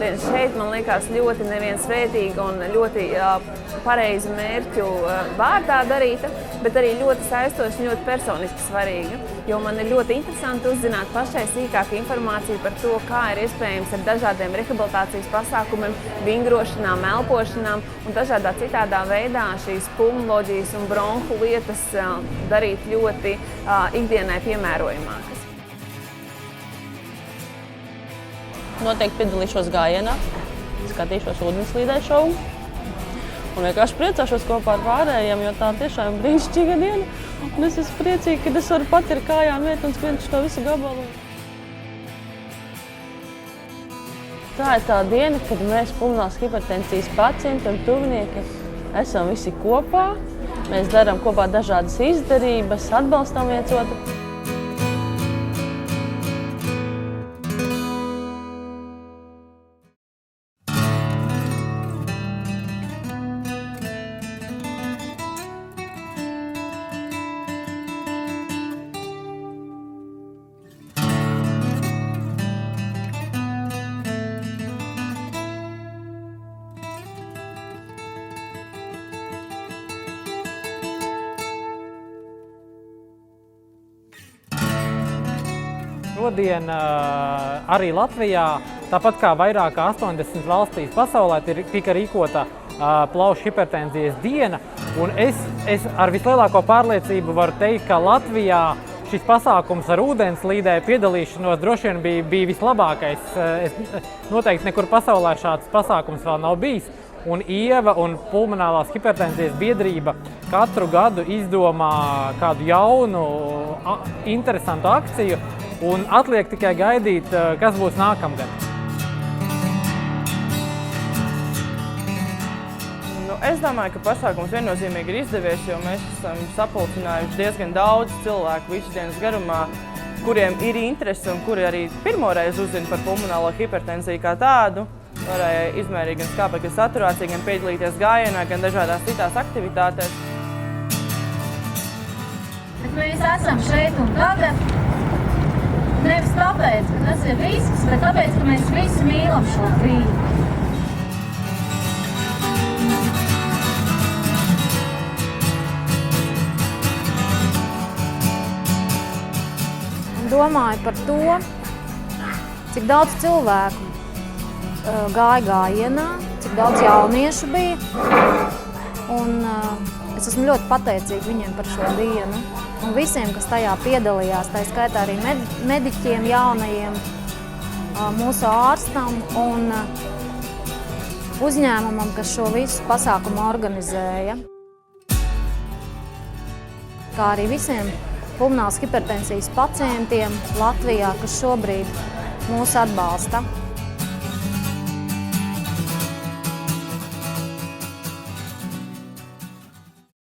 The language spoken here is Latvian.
šodien šeit, man liekas, ļoti neviena svētīga un ļoti pareizu mērķu vārdā darīta, bet arī ļoti saistoša un ļoti personiski svarīga. Jo man ir ļoti interesanti uzzināt pašai sīkāku informāciju par to, kā ir iespējams ar dažādiem rehabilitācijas pasākumiem, vingrošanām, elpošanām un dažādā citādā veidā šīs pulmonoloģijas un bronhu lietas darīt ļoti ikdienai piemērojamākas. Noteikti piedalīšos gājienā, skatīšos ūdenslīdē šovu un vienkārši priecāšos kopā ar pārējiem, jo tā tiešām ir brīnišķīga diena. Un es esmu priecīga, ka es varu pat ar kājām iet un skriet šo visu gabalu. Tā ir tā diena, kad mēs pulmonālās hipertensijas pacienti un tuvinieki esam visi kopā. Mēs darām kopā dažādas izdarības, atbalstam viens otru. Šodien arī Latvijā, tāpat kā vairāk kā 80 valstīs pasaulē, tika rīkota plaušu hipertenzijas diena. Un es ar vislielāko pārliecību varu teikt, ka Latvijā šis pasākums ar ūdenslīdē piedalīšanos droši vien bija vislabākais. Noteikti nekur pasaulē šāds pasākums vēl nav bijis. Un Ieva un Pulmonālās hipertenzijas biedrība katru gadu izdomā kādu jaunu, interesantu akciju, un atliek tikai gaidīt, kas būs nākamgad. Es domāju, ka pasākums viennozīmīgi ir izdevies, jo mēs esam sapulcinājuši diezgan daudz cilvēku visu dienas garumā, kuriem ir interese un kuri arī pirmoreiz uzzina par pulmonālo hipertenziju kā tādu. Varēja izmērīt gan skābekļa saturāciju, gan piedalīties gājienā, gan dažādās citās aktivitātēs. Bet mēs esam šeit un tagad nevis tāpēc, ka tas ir risks, bet tāpēc, ka mēs visi mīlam šo brīdi. Domāju par to, cik daudz cilvēku gāja gājienā, cik daudz jauniešu bija. Un es esmu ļoti pateicīga viņiem par šo dienu. Un visiem, kas tajā piedalījās, tā skaitā arī mediķiem jaunajiem, mūsu ārstam un uzņēmumam, kas šo visu pasākumu organizēja. Kā arī visiem pulmonālās hipertensijas pacientiem Latvijā, kas šobrīd mūs atbalsta.